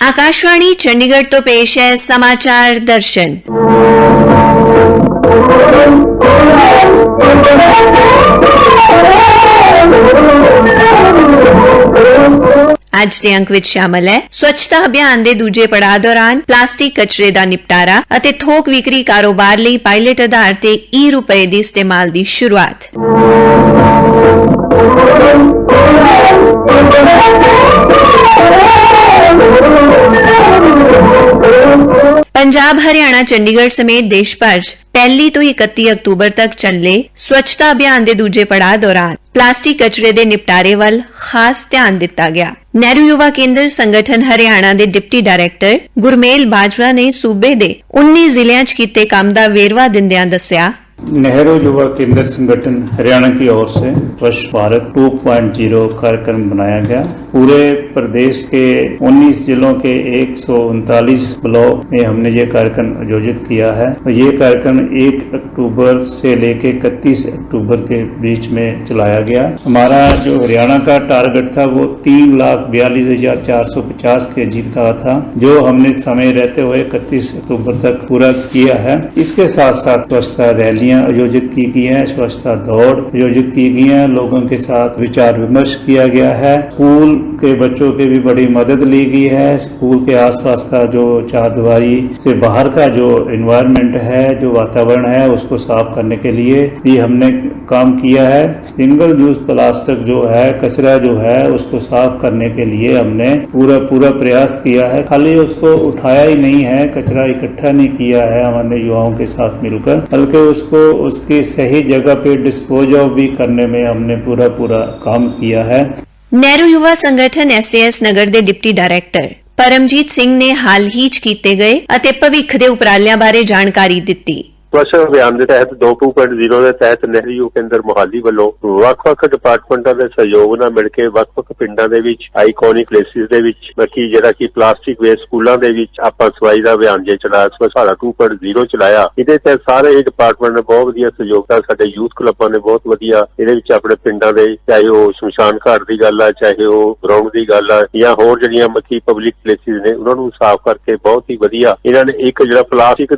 आकाशवाणी चंडीगढ़ तो पेश है समाचार दर्शन। ਅੱਜ ਦੇ ਅੰਕ ਵਿੱਚ ਸ਼ਾਮਲ ਹੈ ਸਵੱਛਤਾ ਅਭਿਆਨ ਦੇ ਦੂਜੇ ਪੜਾਅ ਦੌਰਾਨ ਪਲਾਸਟਿਕ ਕਚਰੇ ਦਾ ਨਿਪਟਾਰਾ ਅਤੇ ਥੋਕ ਵਿਕਰੀ ਕਾਰੋਬਾਰ ਲਈ ਪਾਇਲਟ ਆਧਾਰ ਤੇ ਰੁਪਏ ਦੇ ਇਸਤੇਮਾਲ ਦੀ ਸ਼ੁਰੂਆਤ। पंजाब, हरियाणा, चंडीगढ़ समेत देश भर 1 ਤੋਂ 31 अक्तूबर तक ਚੱਲੇ स्वच्छता अभियान ਦੇ ਦੂਜੇ ਪੜਾਅ ਦੌਰਾਨ ਪਲਾਸਟਿਕ ਕਚਰੇ ਦੇ ਨਿਪਟਾਰੇ ਵੱਲ ਖਾਸ ਧਿਆਨ ਦਿੱਤਾ ਗਿਆ। ਨਹਿਰੂ ਯੁਵਾ ਕੇਂਦਰ ਸੰਗਠਨ ਹਰਿਆਣਾ ਦੇ ਡਿਪਟੀ ਡਾਇਰੈਕਟਰ ਗੁਰਮੇਲ ਬਾਜਵਾ ਨੇ ਸੂਬੇ ਦੇ 19 ਜ਼ਿਲ੍ਹਿਆਂ 'ਚ ਕੀਤੇ ਕੰਮ ਦਾ ਵੇਰਵਾ ਦਿੰਦਿਆਂ ਦੱਸਿਆ, नेहरू युवा केंद्र संगठन हरियाणा की ओर से स्वच्छ भारत 2.0 कार्यक्रम बनाया गया। पूरे प्रदेश के 19 जिलों के 139 ब्लॉक में हमने ये कार्यक्रम आयोजित किया है और ये कार्यक्रम 1 अक्टूबर से लेकर 31 अक्टूबर के बीच में चलाया गया। हमारा जो हरियाणा का टारगेट था वो 3,42,450 kg का था, जो हमने समय रहते हुए 31 अक्टूबर तक पूरा किया है। इसके साथ साथ स्वच्छता रैलियां आयोजित की गई है, स्वच्छता दौड़ आयोजित की गई है, लोगों के साथ विचार विमर्श किया गया है। स्कूल के बच्चों की भी बड़ी मदद ली गई है। स्कूल के आसपास का जो चारदीवारी से बाहर का जो एनवायरनमेंट है, जो वातावरण है, उसको साफ करने के लिए भी हमने काम किया है। सिंगल यूज प्लास्टिक जो है, कचरा जो है, उसको साफ करने के लिए हमने पूरा प्रयास किया है। खाली उसको उठाया ही नहीं है, कचरा इकट्ठा नहीं किया है हमने युवाओं के साथ मिलकर, बल्कि उसको उसकी सही जगह पे डिस्पोज ऑफ भी करने में हमने पूरा काम किया है। ਨਹਿਰੂ ਯੁਵਾ ਸੰਗਠਨ SAS ਨਗਰ ਦੇ ਡਿਪਟੀ ਡਾਇਰੈਕਟਰ ਪਰਮਜੀਤ ਸਿੰਘ ਨੇ ਹਾਲ ਹੀ 'ਚ ਕੀਤੇ ਗਏ ਅਤੇ ਭਵਿੱਖ ਦੇ ਉਪਰਾਲਿਆਂ ਬਾਰੇ ਜਾਣਕਾਰੀ ਦਿੱਤੀ। स्वच्छ अभियान के तहत 2.0 के तहत नेहरू युवा केंद्र मोहाली वालों ਵੱਖ-ਵੱਖ डिपार्टमेंटां के सहयोग नाल मिल के ਵੱਖ-ਵੱਖ पिंडां दे विच आइकॉनिक प्लेसिस दे विच बाकी जिहड़ा कि प्लास्टिक वेस्ट स्कूलों के विच आपां सफाई दा अभियान जे चलाया, स्वच्छ भारत 2.0 चलाया। इहदे तहत सारे डिपार्टमेंट ने बहुत वधिया सहयोग दा, साडे यूथ क्लबां ने बहुत वधिया इहदे विच अपने पिंडां दे, चाहे वो शमशान घाट दी गल है, चाहे वो ग्राउंड दी गल है, या होर जिहड़ियां मक्की पब्लिक प्लेसिस ने उन्हां नूं साफ करके बहुत ही वधिया इन्हां ने एक जिहड़ा प्लास्टिक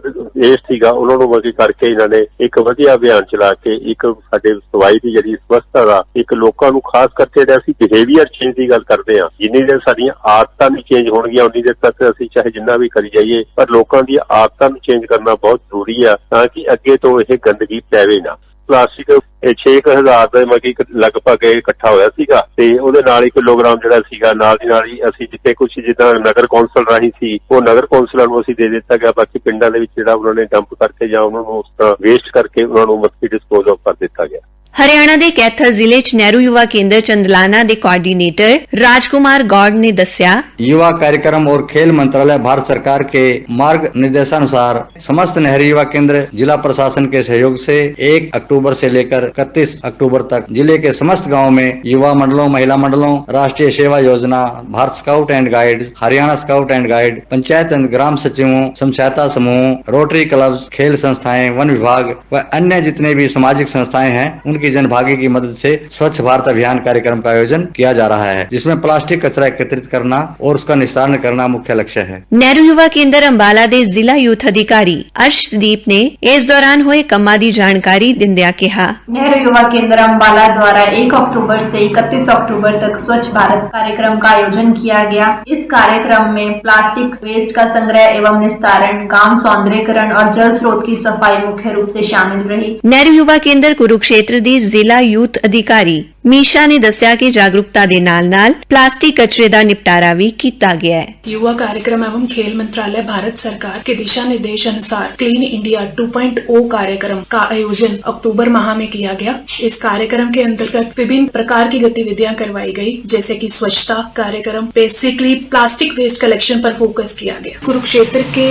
वेस्ट सीगा उन्हां नूं करके इन्होंने एक वधिया अभियान चला के एक साडे सफाई की जिहड़ी स्वच्छता दा एक लोकां नूं खास करके असीं बिहेवियर चेंज की गल करदे हां। जिन्नी देर साडीआं आदतां नहीं चेंज होणगीआं उन्नी देर तक असीं चाहे जिन्ना भी करी जाइए, पर लोकां दी आदतां नूं चेंज करना बहुत जरूरी है ताकि अगे तो यह गंदगी पैवे ना। प्लास्टिक 6,000 ਦੇ ਮਤਲਬ ਲਗਭਗ ਇਕੱਠਾ ਹੋਇਆ ਸੀਗਾ ਤੇ ਉਹਦੇ ਨਾਲ ਹੀ ਕਿਲੋਗ੍ਰਾਮ ਜਿਹੜਾ ਸੀਗਾ ਨਾਲ ਦੀ ਨਾਲ ਹੀ ਅਸੀਂ ਜਿੱਥੇ ਕੁਝ ਜਿੱਦਾਂ ਨਗਰ ਕੌਂਸਲ ਰਾਹੀਂ ਸੀ ਉਹ ਨਗਰ ਕੌਂਸਲਰ ਨੂੰ ਅਸੀਂ ਦੇ ਦਿੱਤਾ ਗਿਆ। ਬਾਕੀ ਪਿੰਡਾਂ ਦੇ ਵਿੱਚ ਜਿਹੜਾ ਉਹਨਾਂ ਨੇ ਡੰਪ ਕਰਕੇ ਜਾਂ ਉਹਨਾਂ ਨੂੰ ਉਸ ਤਰ੍ਹਾਂ ਵੇਸਟ ਕਰਕੇ ਉਹਨਾਂ ਨੂੰ ਮਤਲਬ ਡਿਸਪੋਜ਼ ਆਫ ਕਰ ਦਿੱਤਾ ਗਿਆ। हरियाणा के कैथल जिले च नेहरू युवा केंद्र चंदलाना के कोआर्डिनेटर राजकुमार गौड़ ने दस्या, युवा कार्यक्रम और खेल मंत्रालय भारत सरकार के मार्ग निर्देशानुसार समस्त नेहरू युवा केंद्र जिला प्रशासन के सहयोग से 1 अक्टूबर से लेकर 31 अक्टूबर तक जिले के समस्त गाँव में युवा मंडलों, महिला मंडलों, राष्ट्रीय सेवा योजना, Bharat scout and guide, Haryana scout and guide, panchayat एवं ग्राम सचिवों, समझौता समूह, रोटरी क्लब, खेल संस्थाएं, वन विभाग व अन्य जितने भी सामाजिक संस्थाएं हैं उनकी जनभागी की मदद से स्वच्छ भारत अभियान कार्यक्रम का आयोजन किया जा रहा है, जिसमें प्लास्टिक कचरा एकत्रित करना और उसका निस्तारण करना मुख्य लक्ष्य है। नेहरू युवा केंद्र अंबाला के जिला यूथ अधिकारी अर्शदीप ने इस दौरान हुए कम्मां दी जानकारी दिंदियां कहा, नेहरू युवा केंद्र अंबाला द्वारा 1 अक्टूबर से 31 अक्टूबर तक स्वच्छ भारत कार्यक्रम का आयोजन किया गया। इस कार्यक्रम में प्लास्टिक वेस्ट का संग्रह एवं निस्तारण, गांव सौंदर्यीकरण और जल स्रोत की सफाई मुख्य रूप से शामिल रही। नेहरू युवा केंद्र कुरुक्षेत्र दी जिला यूथ अधिकारी मीशा ने दस्या कि जागरूकता दे नाल-नाल प्लास्टिक कचरे दा निपटारा भी कीता गया है। युवा कार्यक्रम एवं खेल मंत्रालय भारत सरकार के दिशा निर्देश अनुसार क्लीन इंडिया 2.0 कार्यक्रम का आयोजन अक्टूबर माह में किया गया। इस कार्यक्रम के अंतर्गत विभिन्न प्रकार की गतिविधियां करवाई गई, जैसे कि स्वच्छता कार्यक्रम, बेसिकली प्लास्टिक वेस्ट कलेक्शन पर फोकस किया गया। कुरुक्षेत्र के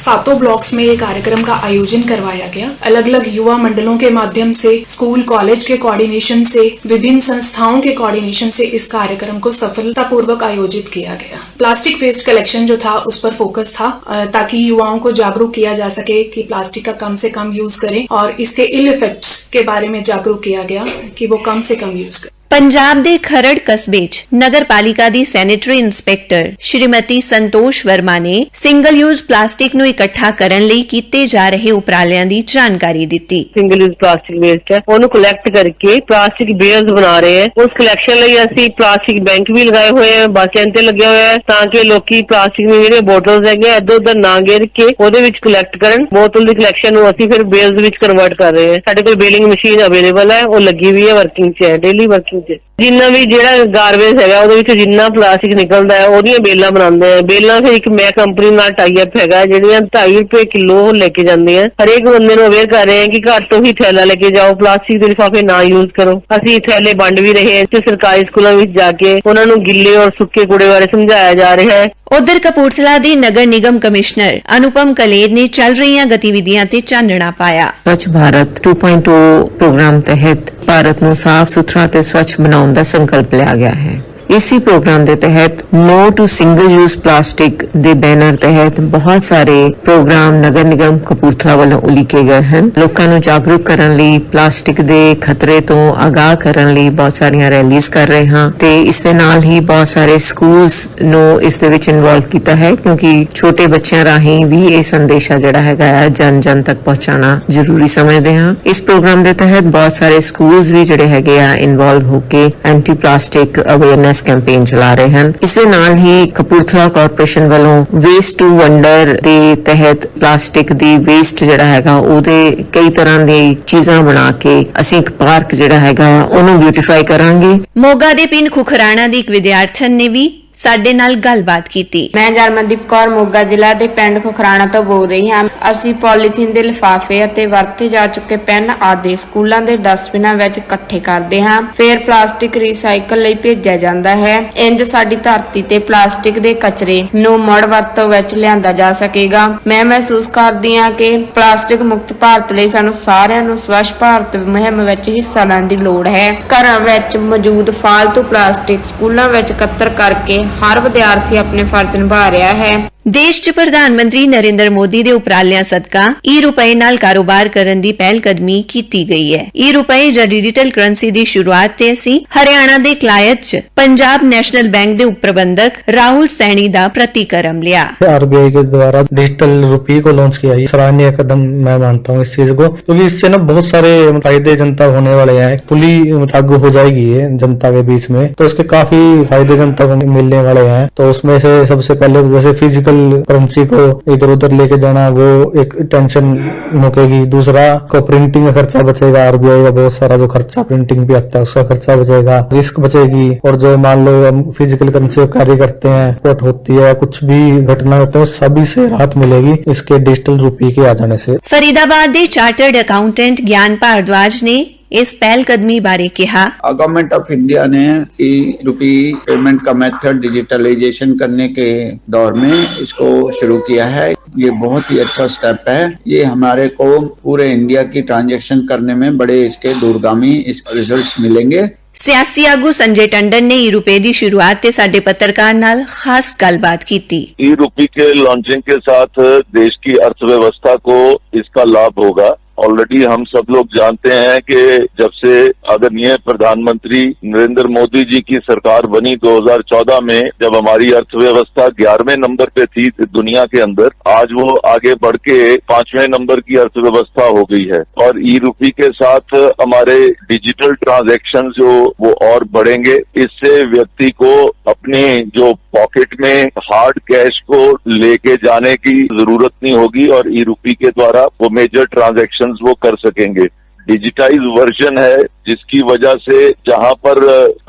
7 ब्लॉक्स में ये कार्यक्रम का आयोजन करवाया गया। अलग अलग युवा मंडलों के माध्यम से, स्कूल कॉलेज के कोऑर्डिनेशन से, विभिन्न संस्थाओं के कोऑर्डिनेशन से इस कार्यक्रम को सफलतापूर्वक आयोजित किया गया। प्लास्टिक वेस्ट कलेक्शन जो था उस पर फोकस था ताकि युवाओं को जागरूक किया जा सके कि प्लास्टिक का कम से कम यूज करें और इसके इल इफेक्ट्स के बारे में जागरूक किया गया कि वो कम से कम यूज करें। पंजाब दे खरड़ कस्बे च नगर पालिका दी सैनिटरी इंस्पैक्टर श्रीमती संतोष वर्मा ने सिंगल यूज प्लास्टिक नूं इकट्ठा करन लई कीते जा रहे उपरालिਆਂ ਦੀ जानकारी ਦਿੱਤੀ। सिंगल यूज प्लास्टिक वेस्ट है ਉਹਨੂੰ कलैक्ट करके प्लास्टिक बेल्स बना रहे हैं। उस कलैक्शन ਲਈ ਅਸੀਂ प्लास्टिक बैंक भी लगाए हुए हैं, बस स्टैंड ਤੇ ਲੱਗੇ ਹੋਏ हैं ਤਾਂ ਕਿ ਲੋਕੀ प्लास्टिक ਦੀਆਂ ਜਿਹੜੀਆਂ ਬੋਟਲਸ ਹੈਗੀਆਂ ਇੱਧਰ ਉੱਧਰ ਨਾ ਗਿਰ ਕੇ ਉਹਦੇ ਵਿੱਚ ਕਲੈਕਟ ਕਰਨ। ਬੋਤਲ ਦੀ ਕਲੈਕਸ਼ਨ ਨੂੰ ਅਸੀਂ ਫਿਰ ਬੇਲਸ ਵਿੱਚ ਕਨਵਰਟ ਕਰ ਰਹੇ ਹਾਂ। ਸਾਡੇ ਕੋਲ ਬੇਲਿੰਗ ਮਸ਼ੀਨ ਅਵੇਲੇਬਲ ਹੈ, ਉਹ ਲੱਗੀ ਹੋਈ ਹੈ, ਵਰਕਿੰਗ 'ਚ ਹੈ, ਡੇਲੀ ਵਰਕਿੰਗ 'ਚ। ਜਿੰਨਾ ਵੀ ਜਿਹੜਾ ਗਾਰਬੇਜ ਹੈਗਾ ਉਹਦੇ ਵਿੱਚੋਂ ਜਿੰਨਾ ਪਲਾਸਟਿਕ ਨਿਕਲਦਾ ਹੈ ਉਹਦੀਆਂ ਬੇਲਾਂ ਬਣਾਉਂਦੇ ਆ। ਬੇਲਾਂ ਫਿਰ ਇੱਕ ਮੈਂ ਕੰਪਨੀ ਨਾਲ ਟਾਈ ਅਪ ਹੈਗਾ ਜਿਹੜੀਆਂ 2.5 ਰੁਪਏ ਕਿਲੋ ਲੈ ਕੇ ਜਾਂਦੇ ਆ। ਹਰੇਕ ਬੰਦੇ ਨੂੰ ਅਵੇਅਰ ਕਰ ਰਹੇ ਹਾਂ ਕਿ ਘਰ ਤੋਂ ਹੀ ਥੈਲਾ ਲੈ ਕੇ ਜਾਓ, ਪਲਾਸਟਿਕ ਦੇ ਲਿਫਾਫੇ ਨਾ ਯੂਜ਼ ਕਰੋ। ਅਸੀਂ ਥੈਲੇ ਵੰਡ ਵੀ ਰਹੇ ਹਾਂ ਤੇ ਸਰਕਾਰੀ ਸਕੂਲਾਂ ਵਿੱਚ ਜਾ ਕੇ ਉਹਨਾਂ ਨੂੰ ਗਿੱਲੇ ਔਰ ਸੁੱਕੇ ਕੂੜੇ ਬਾਰੇ ਸਮਝਾਇਆ ਜਾ ਰਿਹਾ ਹੈ। उधर कपूरथला दे नगर निगम कमिश्नर अनुपम कलेर ने चल रही गतिविधियां ते चानना पाया। स्वच्छ भारत 2.0 प्रोग्राम तहत भारत ਨੂੰ ਸਾਫ਼ ਸੁਥਰਾ ਤੇ ਸਵੱਛ ਬਣਾਉਣ ਦਾ ਸੰਕਲਪ ਲਿਆ ਗਿਆ ਹੈ। इसी प्रोग्राम के तहत no to single use plastic के बैनर तहत बहुत सारे प्रोग्राम नगर निगम कपूरथला वालों उलीके गए हैं। लोगों को जागरूक करने लई प्लास्टिक के खतरे तो आगाह करने लई बहुत सारिया रैलीज कर रहे हैं ते इस दे नाल ही बहुत सारे स्कूल्स नो इस दे विच इन्वॉल्व किया है क्योंकि छोटे बच्चों राही भी ये संदेशा जिहड़ा हैगा जन जन तक पहुंचाना जरूरी समझते हैं। इस प्रोग्राम के तहत बहुत सारे स्कूल्स भी जिहड़े हैगे इन्वॉल्व होके एंटी प्लास्टिक अवेयरनेस कैंपेन चला रहे हैं। इस दे नाल ही कपूरथला कारपोरेशन वालों वेस्ट टू वंडर के तहत प्लास्टिक दी वेस्ट जिहड़ा हैगा ओदे कई तरह दी चीज़ां बना के असीं एक पार्क जिहड़ा हैगा ओनू ब्यूटीफाई करांगे। मोगा दे पिंड खुखराणा दी एक विद्यार्थन ने भी ਸਾਡੇ ਨਾਲ ਗੱਲਬਾਤ ਕੀਤੀ। ਮੈਂ ਜਰਮਨਦੀਪ ਕੌਰ ਮੋਗਾ ਜ਼ਿਲ੍ਹਾ ਦੇ ਪਿੰਡ ਖੁਖਰਾਣਾ ਤੋਂ ਬੋਲ ਰਹੀ ਹਾਂ। ਅਸੀਂ ਪੋਲੀਥੀਨ ਦੇ ਲਿਫਾਫੇ ਅਤੇ ਵਰਤੇ ਜਾ ਚੁੱਕੇ ਪੈਨ ਆਦਿ ਸਕੂਲਾਂ ਦੇ ਡਸਟਬਿਨਾਂ ਵਿੱਚ ਇਕੱਠੇ ਕਰਦੇ ਹਾਂ, ਫਿਰ ਪਲਾਸਟਿਕ ਰੀਸਾਈਕਲ ਲਈ ਭੇਜਿਆ ਜਾਂਦਾ ਹੈ। ਇੰਜ ਸਾਡੀ ਧਰਤੀ ਤੇ ਪਲਾਸਟਿਕ ਦੇ ਕਚਰੇ ਨੂੰ ਮੁੜ ਵਰਤੋਂ ਵਿੱਚ ਲਿਆਂਦਾ ਜਾ ਸਕੇਗਾ। ਮੈਂ ਮਹਿਸੂਸ ਕਰਦੀ ਹਾਂ ਕਿ ਪਲਾਸਟਿਕ ਮੁਕਤ ਭਾਰਤ ਲਈ ਸਾਨੂੰ ਸਾਰਿਆਂ ਨੂੰ ਸਵੱਛ ਭਾਰਤ ਮੁਹਿੰਮ ਵਿੱਚ ਹਿੱਸਾ ਲੈਣ ਦੀ ਲੋੜ ਹੈ। ਘਰਾਂ ਵਿੱਚ ਮੌਜੂਦ ਫਾਲਤੂ ਪਲਾਸਟਿਕ ਸਕੂਲਾਂ ਵਿੱਚ ਇਕੱਤਰ ਕਰਕੇ हर विद्यार्थी अपने फर्ज निभा रहा है। देश च प्रधानमंत्री नरेंद्र मोदी दे उपरालिਆਂ सदका ई-रुपए नाल कारोबार करन दी पहल कदमी कीती गई है। ई-रुपए ਜਾਂ डिजिटल करेंसी दी शुरुआत ते असी हरियाणा दे क्लायत च पंजाब नेशनल बैंक दे उप प्रबंधक राहुल सैनी दा प्रतिक्रम लिया। आरबीआई के द्वारा डिजिटल रुपये को लॉन्च किया, सराहनीय कदम मैं मानता हूँ इस चीज को, क्योंकि इससे ना बहुत सारे फायदे जनता होने वाले हैं। पुली लागू हो जाएगी ये जनता के बीच में, तो इसके काफी फायदे जनता को मिलने वाले हैं। तो उसमें से सबसे पहले जैसे फिजिकल करेंसी को इधर उधर लेके जाना वो एक टेंशन मुकेगी। दूसरा को प्रिंटिंग का खर्चा बचेगा, आरबीआई का बहुत सारा जो खर्चा प्रिंटिंग पे आता है उसका खर्चा बचेगा, रिस्क बचेगी। और जो मान लो हम फिजिकल करेंसी कार्य करते हैं, रिपोर्ट होती है, कुछ भी घटना होती है, सभी से राहत मिलेगी इसके डिजिटल रुपये के आ जाने से। फरीदाबाद के चार्टर्ड अकाउंटेंट ज्ञान भारद्वाज ने इस पहल कदमी बारे कहा। गवर्नमेंट ऑफ इंडिया ने ई रुपी पेमेंट का मेथड डिजिटलाइजेशन करने के दौर में इसको शुरू किया है। ये बहुत ही अच्छा स्टेप है। ये हमारे को पूरे इंडिया की ट्रांजैक्शन करने में बड़े इसके दूरगामी रिजल्ट्स मिलेंगे। सियासी आगू संजय टंडन ने ई रुपए की शुरुआत से साडे पत्रकार नाल खास गलबात की। ई रुपी के लॉन्चिंग के साथ देश की अर्थव्यवस्था को इसका लाभ होगा। ऑलरेडी हम सब लोग जानते हैं कि जब से आदरणीय प्रधानमंत्री नरेंद्र मोदी जी की सरकार बनी 2014 में, जब हमारी अर्थव्यवस्था 11वें नंबर पे थी दुनिया के अंदर, आज वो आगे बढ़ के 5वें नंबर की अर्थव्यवस्था हो गई है। और ई रुपी के साथ हमारे डिजिटल ट्रांजैक्शन जो वो और बढ़ेंगे। इससे व्यक्ति को अपने जो पॉकेट में हार्ड कैश को लेके जाने की जरूरत नहीं होगी और ई रुपी के द्वारा वो मेजर ट्रांजैक्शन वो कर सकेंगे। डिजिटाइज वर्जन है जिसकी वजह से जहां पर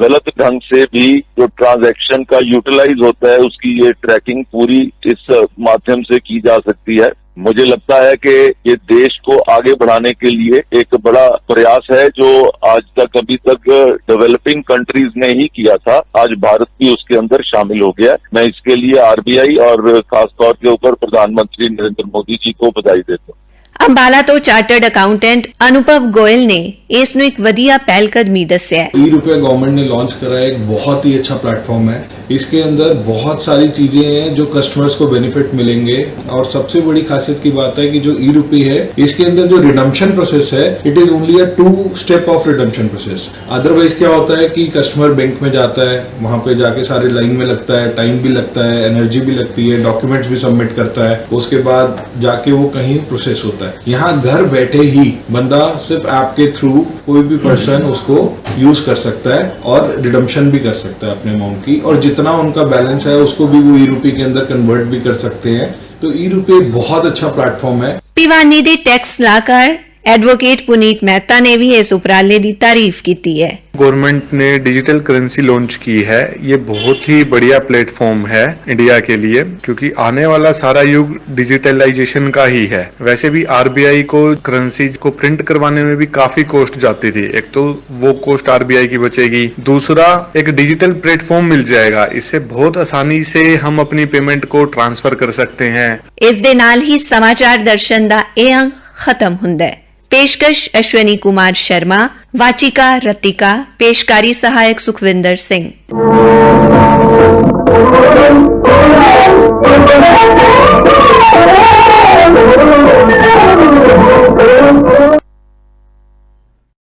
गलत ढंग से भी जो ट्रांजैक्शन का यूटिलाइज होता है उसकी ये ट्रैकिंग पूरी इस माध्यम से की जा सकती है। मुझे लगता है कि ये देश को आगे बढ़ाने के लिए एक बड़ा प्रयास है जो आज तक अभी तक डेवलपिंग कंट्रीज ने ही किया था। आज भारत भी उसके अंदर शामिल हो गया। मैं इसके लिए आरबीआई और खासतौर के ऊपर प्रधानमंत्री नरेंद्र मोदी जी को बधाई देता हूँ। ਅੰਬਾਲਾ ਤੋਂ ਚਾਰਟਰਡ ਅਕਾਊਂਟੈਂਟ ਅਨੁਭਵ ਗੋਇਲ ਨੇ ਇਸ ਨੂੰ ਇੱਕ ਵਧੀਆ ਪਹਿਲ ਕਦਮੀ ਦੱਸਿਆ ਹੈ। ई-रुपया गवर्नमेंट ने लॉन्च करा है, एक बहुत ही अच्छा प्लेटफॉर्म है। इसके अंदर बहुत सारी चीजें हैं जो कस्टमर्स को बेनिफिट मिलेंगे और सबसे बड़ी खासियत की बात है कि जो ई-रुपी है इसके अंदर जो रिडम्पशन प्रोसेस है it is only a 2 step of redemption process. Otherwise क्या होता है कि कस्टमर बैंक में जाता है, वहां पे जाके सारे लाइन में लगता है, टाइम भी लगता है, एनर्जी भी लगती है, डॉक्यूमेंट्स भी सबमिट करता है, उसके बाद जाके वो कहीं प्रोसेस होता है। यहाँ घर बैठे ही बंदा सिर्फ ऐप के थ्रू कोई भी पर्सन उसको यूज कर सकता है और रिडम्पशन भी कर सकता है अपने अमाउंट की, और जितना उनका बैलेंस है उसको भी वो ई-रुपी के अंदर कन्वर्ट भी कर सकते हैं। तो ई-रुपी बहुत अच्छा प्लेटफॉर्म है। ਭਿਵਾਨੀ ਦੇ ਟੈਕਸ ਸਲਾਹਕਾਰ ਐਡਵੋਕੇਟ ਪੁਨੀਤ ਮਹਿਤਾ ਨੇ ਵੀ ਇਸ ਉਪਰਾਲੇ ਦੀ ਤਾਰੀਫ ਕੀਤੀ ਹੈ। गवर्नमेंट ने डिजिटल करेंसी लॉन्च की है, ये बहुत ही बढ़िया प्लेटफॉर्म है इंडिया के लिए, क्योंकि आने वाला सारा युग डिजिटलाइजेशन का ही है। वैसे भी आरबीआई को करेंसी को प्रिंट करवाने में भी काफी कॉस्ट जाती थी, एक तो वो कॉस्ट आरबीआई की बचेगी, दूसरा एक डिजिटल प्लेटफॉर्म मिल जाएगा, इससे बहुत आसानी से हम अपनी पेमेंट को ट्रांसफर कर सकते हैं। ਇਸ ਦੇ ਨਾਲ ਹੀ ਸਮਾਚਾਰ ਦਰਸ਼ਨ ਦਾ ਇਹ ਅੰਕ ਖਤਮ ਹੁੰਦਾ ਹੈ। पेशकश अश्विनी कुमार शर्मा, वाचिका रतिका, पेशकारी सहायक सुखविंदर सिंह।